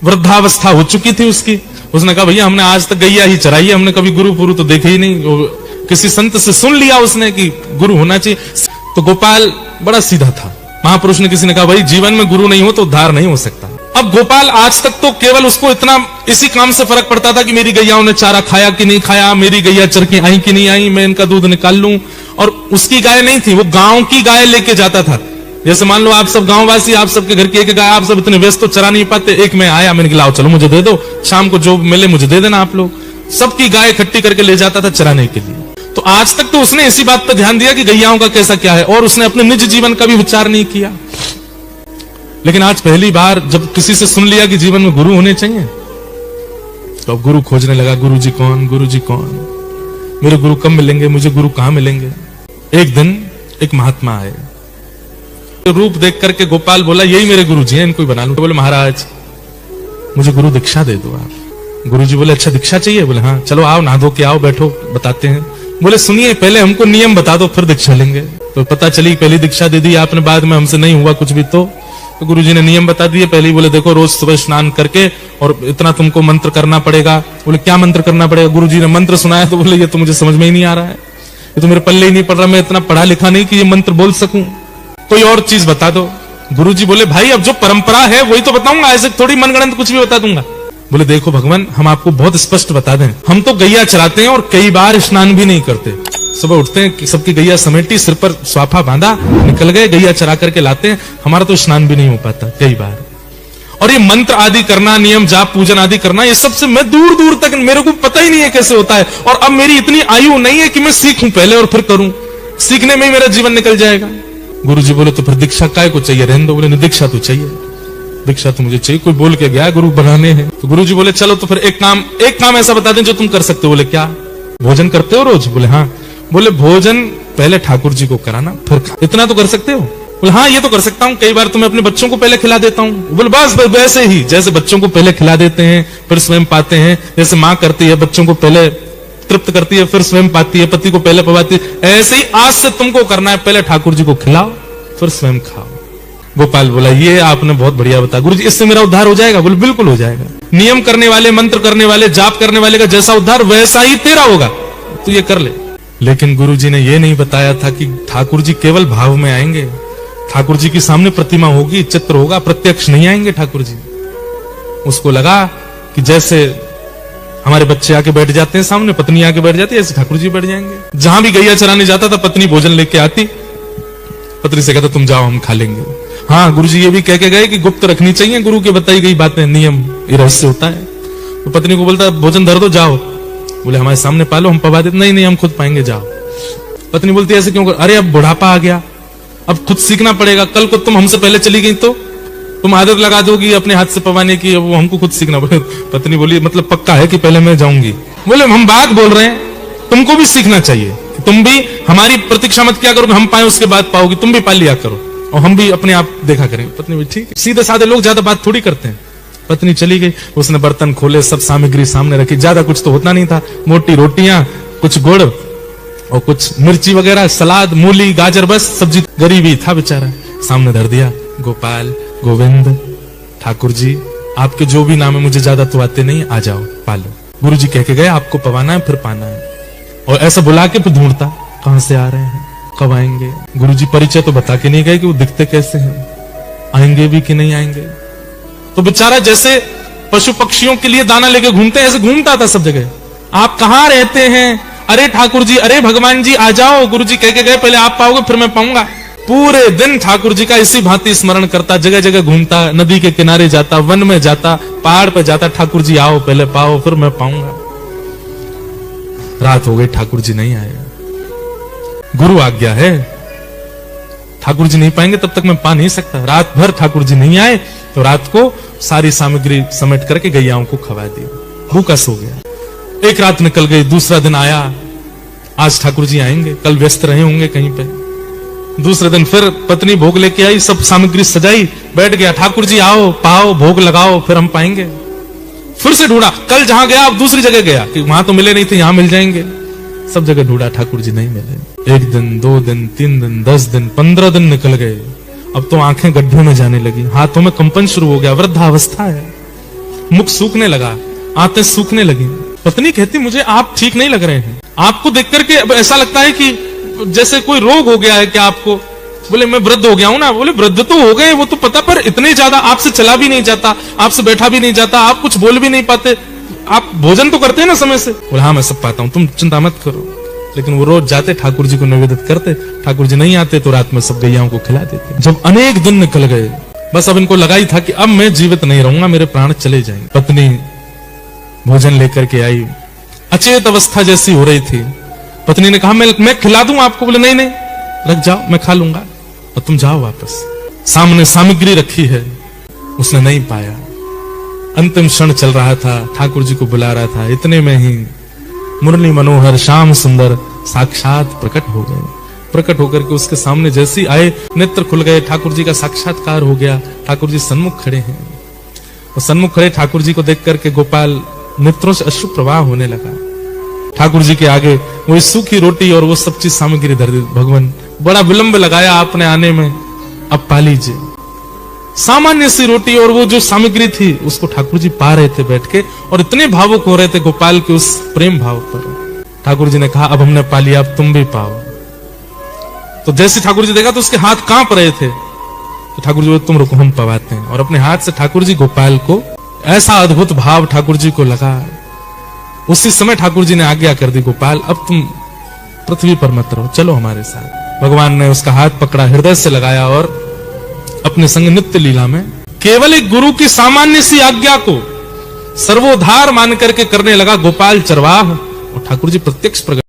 वृद्धावस्था हो चुकी थी उसकी। उसने कहा भैया हमने आज तक गैया ही चराई है, हमने कभी गुरु पुरु तो देखे ही नहीं। किसी संत से सुन लिया उसने कि गुरु होना चाहिए। तो गोपाल बड़ा सीधा था। महापुरुष ने किसी ने कहा भाई जीवन में गुरु नहीं हो तो उद्धार नहीं हो सकता। अब गोपाल आज तक तो केवल उसको इतना इसी काम से फर्क पड़ता था कि मेरी गैयाओं ने चारा खाया कि नहीं खाया, मेरी गैया चर के आई कि नहीं आई, मैं इनका दूध निकाल लूं। और उसकी गाय नहीं थी, वो गांव की गाय लेके जाता था। जैसे मान लो आप सब गांववासी, आप सबके घर की एक गाय, आप सब इतने व्यस्त तो चरा नहीं पाते। एक मैं आया, मैंने कहा चलो मुझे दे दो, शाम को जो मिले मुझे दे देना आप लोग। सबकी गाय इकट्ठी करके ले जाता था चराने के लिए। तो आज तक तो उसने इसी बात पर ध्यान दिया कि गैयाओं का कैसा क्या है, और उसने अपने निज जीवन का भी विचार नहीं किया। लेकिन आज पहली बार जब किसी से सुन लिया कि जीवन में गुरु होने चाहिए, तो अब गुरु खोजने लगा। गुरु जी कौन, गुरु जी कौन, मेरे गुरु कब मिलेंगे, मुझे गुरु कहां मिलेंगे। एक दिन एक महात्मा आए, रूप देख करके गोपाल बोला यही मेरे गुरु जी हैं, इनको ही बना लूं। तो बोले महाराज मुझे गुरु दीक्षा दे दो आप। गुरु जी बोले अच्छा दीक्षा चाहिए। बोले हाँ चलो आओ, नहा धो के आओ, बैठो बताते हैं। बोले सुनिए पहले हमको नियम बता दो फिर दीक्षा लेंगे। तो पता चली पहली दीक्षा दे दी आपने, बाद में हमसे नहीं हुआ कुछ भी। तो गुरुजी ने नियम बता दिए। पहले ही बोले देखो रोज सुबह स्नान करके और इतना तुमको मंत्र करना पड़ेगा। बोले क्या मंत्र करना पड़ेगा। गुरुजी ने मंत्र सुनाया तो बोले ये तो मुझे समझ में ही नहीं आ रहा है, ये तो मेरे पल्ले ही नहीं पड़ रहा, मैं इतना पढ़ा लिखा नहीं कि ये मंत्र बोल सकूं, कोई और चीज बता दो। गुरुजी बोले भाई अब जो परंपरा है वही तो बताऊंगा, ऐसे थोड़ी मनगढ़ंत कुछ भी बता दूंगा। बोले देखो भगवान हम आपको बहुत स्पष्ट बता दें, हम तो गैया चराते हैं और कई बार स्नान भी नहीं करते। सुबह उठते हैं, सबकी गैया समेटी, सिर पर स्वाफा बांधा, निकल गए, गैया चरा करके लाते हैं, हमारा तो स्नान भी नहीं हो पाता कई बार। और ये मंत्र आदि करना, नियम जाप पूजन आदि करना, ये सबसे मैं दूर दूर तक मेरे को पता ही नहीं है कैसे होता है। और अब मेरी इतनी आयु नहीं है कि मैं सीखूं पहले और फिर करूं, सीखने में ही मेरा जीवन निकल जाएगा। गुरुजी बोले तो फिर दीक्षा काय को चाहिए, रहने दो। बोले नहीं दीक्षा तो चाहिए, दीक्षा तो मुझे चाहिए, कोई बोल के गया गुरु बनाने हैं। तो गुरुजी बोले चलो तो फिर एक काम ऐसा बता दें जो तुम कर सकते हो। बोले क्या, भोजन करते हो रोज। बोले हाँ। बोले भोजन पहले ठाकुर जी को कराना फिर खा, इतना तो कर सकते हो। बोले हाँ ये तो कर सकता हूँ, कई बार तो मैं अपने बच्चों को पहले खिला देता हूँ। बोले बस वैसे ही जैसे बच्चों को पहले खिला देते हैं फिर स्वयं पाते हैं, जैसे माँ करती है बच्चों को पहले तृप्त करती है फिर स्वयं पाती है, पति को पहले पवाती है, ऐसे ही आज से तुमको करना है, पहले ठाकुर जी को खिलाओ फिर स्वयं खाओ। गोपाल बोला ये आपने बहुत बढ़िया बताया गुरुजी, इससे मेरा उद्धार हो जाएगा। बोले बिल्कुल हो जाएगा, नियम करने वाले, मंत्र करने वाले, जाप करने वाले का जैसा उद्धार वैसा ही तेरा होगा, तो ये कर ले। लेकिन गुरुजी ने ये नहीं बताया था कि ठाकुर जी केवल भाव में आएंगे, ठाकुर जी के सामने प्रतिमा होगी, चित्र होगा, प्रत्यक्ष नहीं आएंगे ठाकुर जी। उसको लगा कि जैसे हमारे बच्चे आके बैठ जाते हैं सामने, पत्नी आके बैठ जाती है, ऐसे ठाकुर जी बैठ जाएंगे। जहां भी गैया चराने जाता था पत्नी भोजन लेके आती, पत्नी से कहता तुम जाओ हम खा लेंगे। हाँ गुरुजी ये भी कह के गए कि गुप्त रखनी चाहिए गुरु की बताई गई बातें, नियम, ये रहस्य होता है। तो पत्नी को बोलता भोजन धर दो जाओ। बोले हमारे सामने पालो, हम पवा देते। नहीं हम खुद पाएंगे, जाओ। पत्नी बोलती ऐसे क्यों? अरे अब बुढ़ापा आ गया, अब खुद सीखना पड़ेगा, कल को तुम हमसे पहले चली गई तो तुम आदत लगा दोगी अपने हाथ से पवाने की, वो हमको खुद सीखना पड़ेगा। पत्नी बोली मतलब पक्का है कि पहले मैं जाऊंगी? बोले हम बात बोल रहे हैं, तुमको भी सीखना चाहिए, तुम भी हमारी प्रतीक्षा मत क्या करोगे, हम पाए उसके बाद पाओगी, तुम भी पा लिया करो और हम भी अपने आप देखा करेंगे। पत्नी बोली ठीक है। सीधे साधे लोग ज्यादा बात थोड़ी करते हैं। पत्नी चली गई, उसने बर्तन खोले, सब सामग्री सामने रखी, ज्यादा कुछ तो होता नहीं था, मोटी रोटियां, कुछ गुड़ और कुछ मिर्ची वगैरह, सलाद, मूली, गाजर, बस सब्जी, गरीबी था बेचारा, सामने धर दिया। गोपाल, गोविंद, ठाकुर जी आपके जो भी नाम है मुझे ज्यादा तो आते नहीं, आ जाओ पालो। गुरु जी कह के गए आपको पवाना है फिर पाना है, और ऐसा बुला के फिर ढूंढता कहां से आ रहे हैं, कब आएंगे। गुरु जी परिचय तो बता के नहीं गए कि वो दिखते कैसे हैं, आएंगे भी कि नहीं आएंगे। तो बेचारा जैसे पशु पक्षियों के लिए दाना लेके घूमते हैं ऐसे घूमता था सब जगह। आप कहां रहते हैं? अरे ठाकुर जी, अरे भगवान जी आ जाओ। गुरु जी कह के गए पहले आप पाओगे फिर मैं पाऊंगा। पूरे दिन ठाकुर जी का इसी भांति स्मरण करता, जगह जगह घूमता, नदी के किनारे जाता, वन में जाता, पहाड़ पे जाता, ठाकुर जी आओ पहले पाओ फिर मैं पाऊंगा। रात हो गई, ठाकुर जी नहीं आए। गुरु आज्ञा है, ठाकुर जी नहीं पाएंगे तब तक मैं पा नहीं सकता। रात भर ठाकुर जी नहीं आए तो रात को सारी सामग्री समेट करके गैयाओं को खवा दी, भूखा सो गया। एक रात निकल गई, दूसरा दिन आया, आज ठाकुर जी आएंगे, कल व्यस्त रहे होंगे कहीं पे। दूसरे दिन फिर पत्नी भोग लेके आई, सब सामग्री सजाई, बैठ गया, ठाकुर जी आओ पाओ भोग लगाओ फिर हम पाएंगे। फिर से ढूंढा, कल जहां गया अब दूसरी जगह गया कि वहां तो मिले नहीं थे, यहां मिल जाएंगे। सब जगह ढूंढा, ठाकुर जी नहीं मिले। 1 दिन 2 दिन 3 दिन 10 दिन 15 दिन निकल गए। अब तो आंखें गड्ढों में जाने लगी, हाथों में कंपन शुरू हो गया, वृद्धावस्था है। मुख सूखने लगा, आंतें सूखने लगी। पत्नी कहती मुझे आप ठीक नहीं लग रहे हैं, आपको देख करके अब ऐसा लगता है कि जैसे कोई रोग हो गया है क्या आपको? बोले मैं वृद्ध हो गया हूं ना। बोले वृद्ध तो हो गए वो तो पता, पर इतने ज्यादा आपसे चला भी नहीं जाता, आपसे बैठा भी नहीं जाता, आप कुछ बोल भी नहीं पाते, आप भोजन तो करते हैं ना समय से? बोले हाँ मैं सब पाता हूं, तुम चिंता मत करो। लेकिन वो रोज जाते ठाकुर जी को निवेदित करते, ठाकुर जी नहीं आते तो रात में सब गैयाओं को खिला देते। जब अनेक दिन निकल गए, बस अब इनको लगा ही था कि अब मैं जीवित नहीं रहूंगा, मेरे प्राण चले जाएंगे। पत्नी भोजन लेकर के आई, अचेत अवस्था जैसी हो रही थी। पत्नी ने कहा मैं खिला दूं आपको। बोले नहीं नहीं रख जाओ, मैं खा लूंगा और तुम जाओ वापस। सामने सामग्री रखी है, उसने नहीं पाया। अंतिम क्षण चल रहा था, ठाकुर जी को बुला रहा था, इतने में ही मुरली मनोहर श्याम सुंदर साक्षात प्रकट हो गए। प्रकट होकर के उसके सामने जैसी आए, नेत्र खुल गए, ठाकुर जी का साक्षात्कार हो गया। ठाकुर जी सन्मुख खड़े हैं और सन्मुख खड़े ठाकुर जी को देख करके गोपाल नेत्रों से अश्रु प्रवाह होने लगा। ठाकुर जी के आगे वो सूखी रोटी और वो सब चीज सामग्री धर दी। भगवान बड़ा विलंब लगाया आपने आने में, अब पा लीजिए। सामान्य सी रोटी और वो जो सामग्री थी उसको ठाकुर जी पा रहे थे बैठ के, और इतने भावुक हो रहे थे गोपाल के उस प्रेम भाव पर। ठाकुर जी ने कहा अब हमने पा लिया, अब तुम भी पाओ। तो जैसे ठाकुर जी देखा तो उसके हाथ कांप रहे थे, तो ठाकुर जी बोले तुम रुको हम पवाते हैं। और अपने हाथ से ठाकुर जी गोपाल को, ऐसा अद्भुत भाव ठाकुर जी को लगा। उसी समय ठाकुर जी ने आज्ञा कर दी, गोपाल अब तुम पृथ्वी पर मत रहो, चलो हमारे साथ। भगवान ने उसका हाथ पकड़ा, हृदय से लगाया और अपने संग नित्य लीला में केवल एक गुरु की सामान्य सी आज्ञा को सर्वोधार मान करके करने लगा गोपाल चरवाह। और ठाकुर जी प्रत्यक्ष प्रकट